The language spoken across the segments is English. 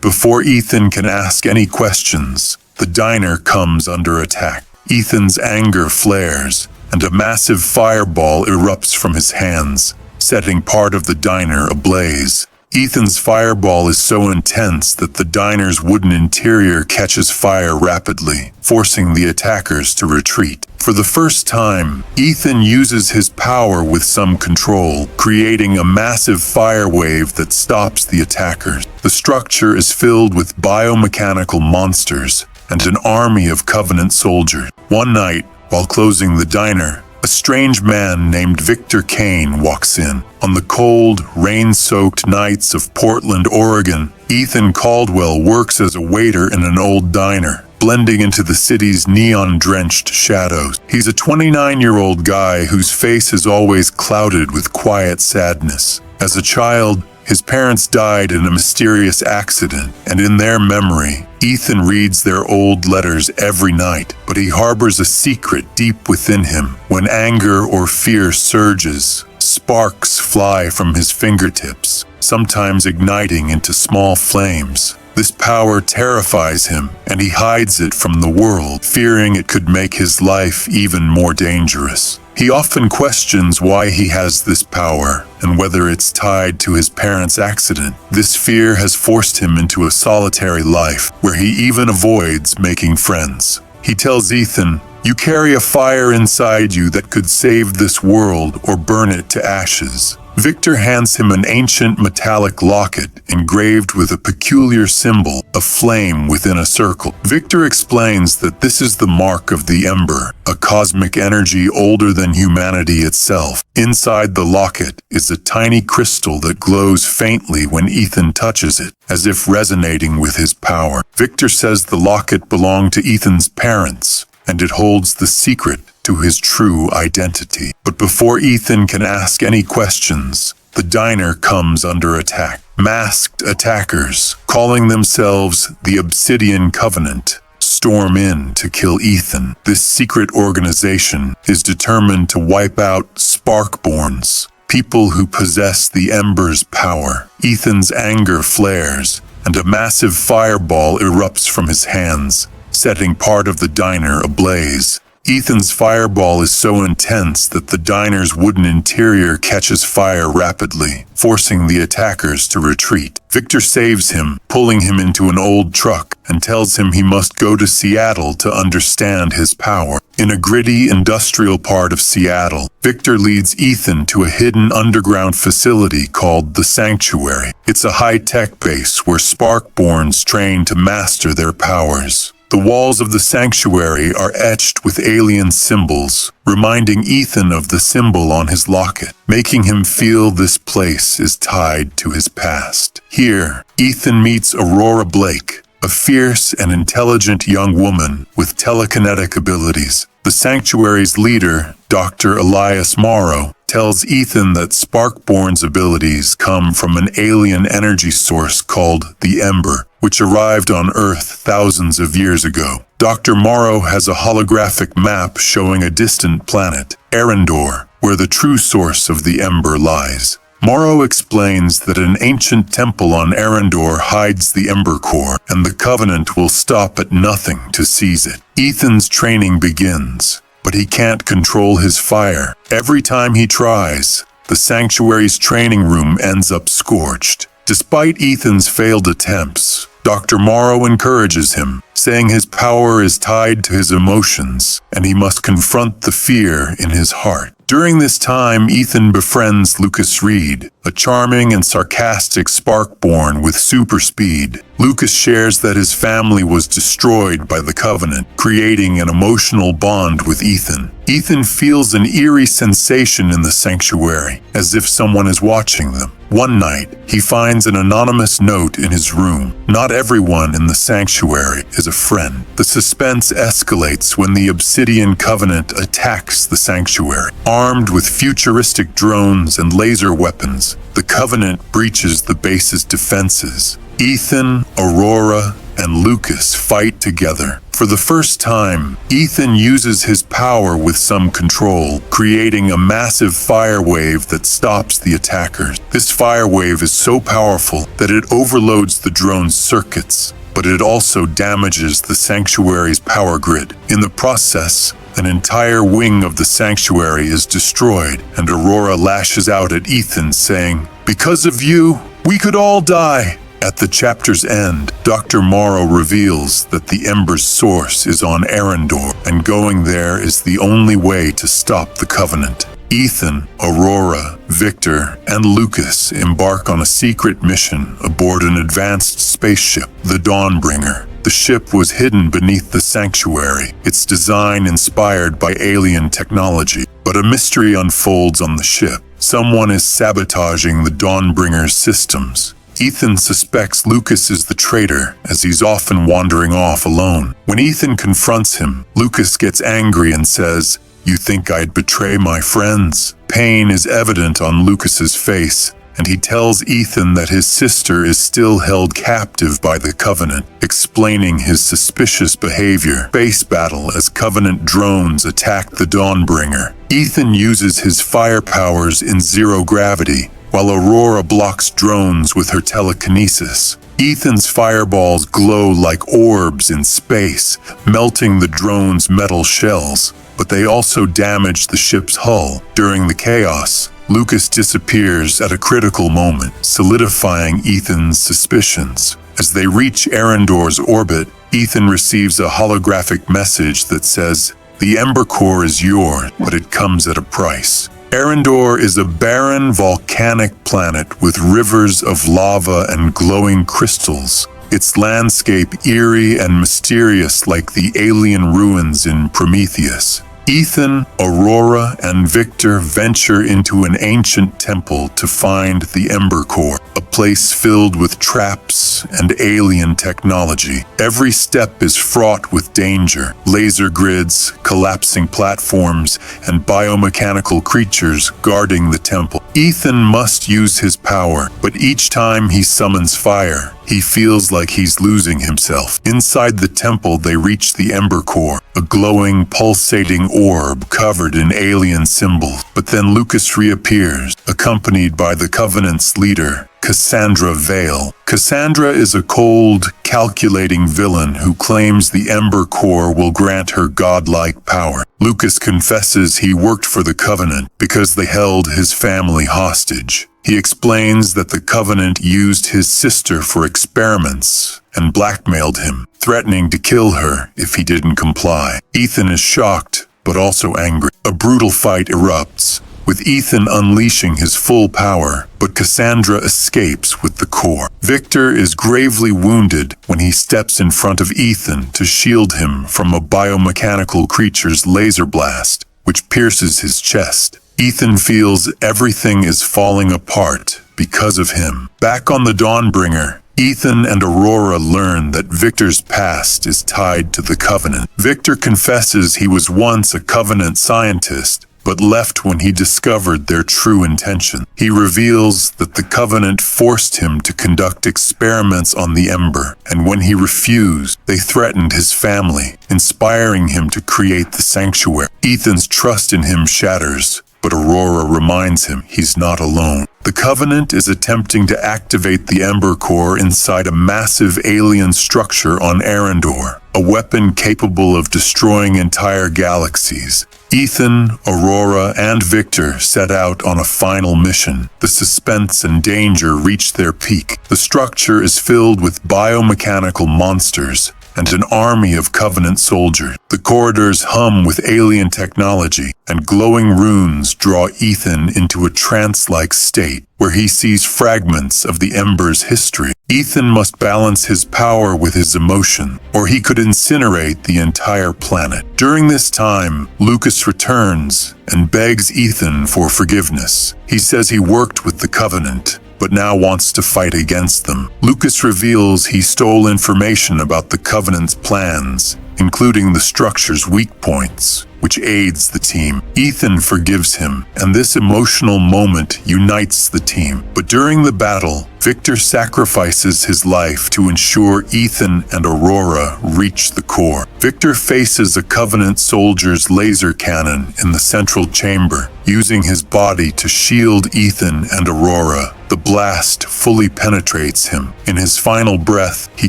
before Ethan can ask any questions, the diner comes under attack. Ethan's anger flares, and a massive fireball erupts from his hands, setting part of the diner ablaze. Ethan's fireball is so intense that the diner's wooden interior catches fire rapidly, forcing the attackers to retreat. For the first time, Ethan uses his power with some control, creating a massive fire wave that stops the attackers. The structure is filled with biomechanical monsters and an army of Covenant soldiers. One night, while closing the diner, a strange man named Victor Kane walks in. On the cold, rain-soaked nights of Portland, Oregon, Ethan Caldwell works as a waiter in an old diner, blending into the city's neon-drenched shadows. He's a 29-year-old guy whose face is always clouded with quiet sadness. As a child, his parents died in a mysterious accident, and in their memory, Ethan reads their old letters every night, but he harbors a secret deep within him. When anger or fear surges, sparks fly from his fingertips, sometimes igniting into small flames. This power terrifies him, and he hides it from the world, fearing it could make his life even more dangerous. He often questions why he has this power, and whether it's tied to his parents' accident. This fear has forced him into a solitary life, where he even avoids making friends. He tells Ethan, "You carry a fire inside you that could save this world or burn it to ashes." Victor hands him an ancient metallic locket engraved with a peculiar symbol, a flame within a circle. Victor explains that this is the mark of the Ember, a cosmic energy older than humanity itself. Inside the locket is a tiny crystal that glows faintly when Ethan touches it, as if resonating with his power. Victor says the locket belonged to Ethan's parents, and it holds the secret to his true identity. But before Ethan can ask any questions, the diner comes under attack. Masked attackers, calling themselves the Obsidian Covenant, storm in to kill Ethan. This secret organization is determined to wipe out Sparkborns, people who possess the Ember's power. Ethan's anger flares, and a massive fireball erupts from his hands, setting part of the diner ablaze. Ethan's fireball is so intense that the diner's wooden interior catches fire rapidly, forcing the attackers to retreat. Victor saves him, pulling him into an old truck, and tells him he must go to Seattle to understand his power. In a gritty industrial part of Seattle, Victor leads Ethan to a hidden underground facility called the Sanctuary. It's a high-tech base where Sparkborns train to master their powers. The walls of the sanctuary are etched with alien symbols, reminding Ethan of the symbol on his locket, making him feel this place is tied to his past. Here, Ethan meets Aurora Blake, a fierce and intelligent young woman with telekinetic abilities. The sanctuary's leader, Dr. Elias Morrow, tells Ethan that Sparkborn's abilities come from an alien energy source called the Ember, which arrived on Earth thousands of years ago. Dr. Morrow has a holographic map showing a distant planet, Arendor, where the true source of the Ember lies. Morrow explains that an ancient temple on Arendor hides the Ember core, and the Covenant will stop at nothing to seize it. Ethan's training begins, but he can't control his fire. Every time he tries, the sanctuary's training room ends up scorched. Despite Ethan's failed attempts, Dr. Morrow encourages him, saying his power is tied to his emotions, and he must confront the fear in his heart. During this time, Ethan befriends Lucas Reed, a charming and sarcastic Sparkborn with super speed. Lucas shares that his family was destroyed by the Covenant, creating an emotional bond with Ethan. Ethan feels an eerie sensation in the sanctuary, as if someone is watching them. One night, he finds an anonymous note in his room. Not everyone in the sanctuary is a friend. The suspense escalates when the Obsidian Covenant attacks the sanctuary. Armed with futuristic drones and laser weapons, the Covenant breaches the base's defenses. Ethan, Aurora, and Lucas fight together. For the first time, Ethan uses his power with some control, creating a massive fire wave that stops the attackers. This fire wave is so powerful that it overloads the drone's circuits, but it also damages the sanctuary's power grid. In the process, an entire wing of the sanctuary is destroyed, and Aurora lashes out at Ethan, saying, "Because of you, we could all die." At the chapter's end, Dr. Morrow reveals that the Ember's source is on Arendor, and going there is the only way to stop the Covenant. Ethan, Aurora, Victor, and Lucas embark on a secret mission aboard an advanced spaceship, the Dawnbringer. The ship was hidden beneath the sanctuary, its design inspired by alien technology. But a mystery unfolds on the ship. Someone is sabotaging the Dawnbringer's systems. Ethan suspects Lucas is the traitor, as he's often wandering off alone. When Ethan confronts him, Lucas gets angry and says, "You think I'd betray my friends?" Pain is evident on Lucas's face, and he tells Ethan that his sister is still held captive by the Covenant, explaining his suspicious behavior. Space battle as Covenant drones attack the Dawnbringer. Ethan uses his fire powers in zero gravity, while Aurora blocks drones with her telekinesis. Ethan's fireballs glow like orbs in space, melting the drone's metal shells, but they also damage the ship's hull. During the chaos, Lucas disappears at a critical moment, solidifying Ethan's suspicions. As they reach Arendor's orbit, Ethan receives a holographic message that says, "The Ember Core is yours, but it comes at a price." Arendor is a barren, volcanic planet with rivers of lava and glowing crystals, its landscape eerie and mysterious like the alien ruins in Prometheus. Ethan, Aurora, and Victor venture into an ancient temple to find the Ember Core, a place filled with traps and alien technology. Every step is fraught with danger: laser grids, collapsing platforms, and biomechanical creatures guarding the temple. Ethan must use his power, but each time he summons fire, he feels like he's losing himself. Inside the temple, they reach the Ember Core, a glowing, pulsating orb covered in alien symbols. But then Lucas reappears, accompanied by the Covenant's leader, Cassandra Vale. Cassandra is a cold, calculating villain who claims the Ember Core will grant her godlike power. Lucas confesses he worked for the Covenant because they held his family hostage. He explains that the Covenant used his sister for experiments and blackmailed him, threatening to kill her if he didn't comply. Ethan is shocked, but also angry. A brutal fight erupts, with Ethan unleashing his full power, but Cassandra escapes with the core. Victor is gravely wounded when he steps in front of Ethan to shield him from a biomechanical creature's laser blast, which pierces his chest. Ethan feels everything is falling apart because of him. Back on the Dawnbringer, Ethan and Aurora learn that Victor's past is tied to the Covenant. Victor confesses he was once a Covenant scientist, but left when he discovered their true intention. He reveals that the Covenant forced him to conduct experiments on the Ember, and when he refused, they threatened his family, inspiring him to create the sanctuary. Ethan's trust in him shatters, but Aurora reminds him he's not alone. The Covenant is attempting to activate the Ember Core inside a massive alien structure on Arendor, a weapon capable of destroying entire galaxies. Ethan, Aurora, and Victor set out on a final mission. The suspense and danger reach their peak. The structure is filled with biomechanical monsters and an army of Covenant soldiers. The corridors hum with alien technology, and glowing runes draw Ethan into a trance-like state where he sees fragments of the Ember's history. Ethan must balance his power with his emotion, or he could incinerate the entire planet. During this time, Lucas returns and begs Ethan for forgiveness. He says he worked with the Covenant, but now wants to fight against them. Lucas reveals he stole information about the Covenant's plans including the structure's weak points, which aids the team. Ethan forgives him, and this emotional moment unites the team. But during the battle, Victor sacrifices his life to ensure Ethan and Aurora reach the core. Victor faces a Covenant soldier's laser cannon in the central chamber, using his body to shield Ethan and Aurora. The blast fully penetrates him. In his final breath, he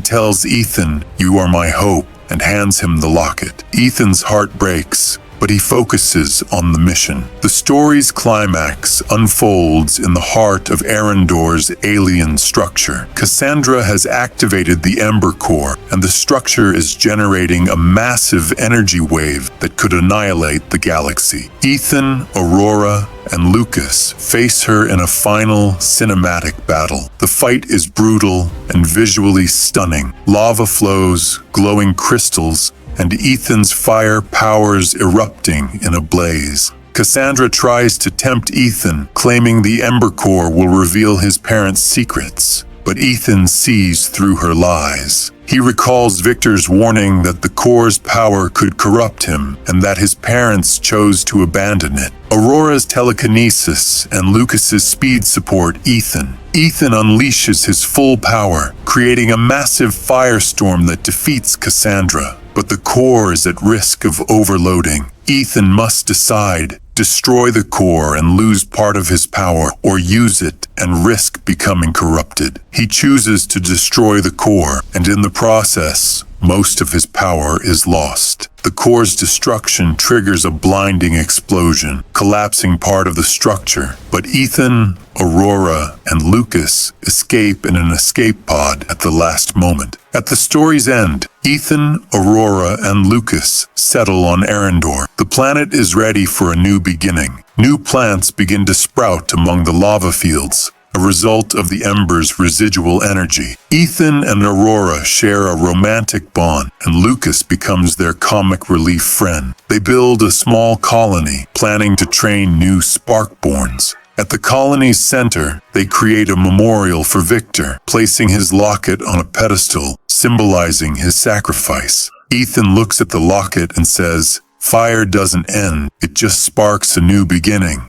tells Ethan, "You are my hope," and hands him the locket. Ethan's heart breaks, but he focuses on the mission. The story's climax unfolds in the heart of Arendor's alien structure. Cassandra has activated the Ember Core, and the structure is generating a massive energy wave that could annihilate the galaxy. Ethan, Aurora, and Lucas face her in a final cinematic battle. The fight is brutal and visually stunning. Lava flows, glowing crystals, and Ethan's fire powers erupting in a blaze. Cassandra tries to tempt Ethan, claiming the Ember Core will reveal his parents' secrets, but Ethan sees through her lies. He recalls Victor's warning that the core's power could corrupt him and that his parents chose to abandon it. Aurora's telekinesis and Lucas's speed support Ethan. Ethan unleashes his full power, creating a massive firestorm that defeats Cassandra. But the core is at risk of overloading. Ethan must decide: destroy the core and lose part of his power, or use it and risk becoming corrupted. He chooses to destroy the core, and in the process, most of his power is lost. The core's destruction triggers a blinding explosion, collapsing part of the structure. But Ethan, Aurora, and Lucas escape in an escape pod at the last moment. At the story's end, Ethan, Aurora, and Lucas settle on Arendor. The planet is ready for a new beginning. New plants begin to sprout among the lava fields, a result of the ember's residual energy. Ethan and Aurora share a romantic bond, and Lucas becomes their comic relief friend. They build a small colony, planning to train new Sparkborns. At the colony's center, they create a memorial for Victor, placing his locket on a pedestal, symbolizing his sacrifice. Ethan looks at the locket and says, "Fire doesn't end, it just sparks a new beginning."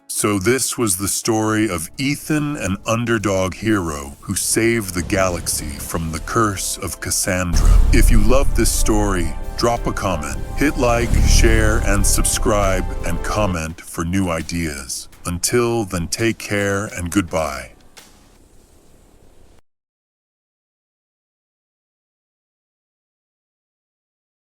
So this was the story of Ethan, an underdog hero who saved the galaxy from the curse of Cassandra. If you love this story, drop a comment, hit like, share, and subscribe, and comment for new ideas. Until then, take care and goodbye.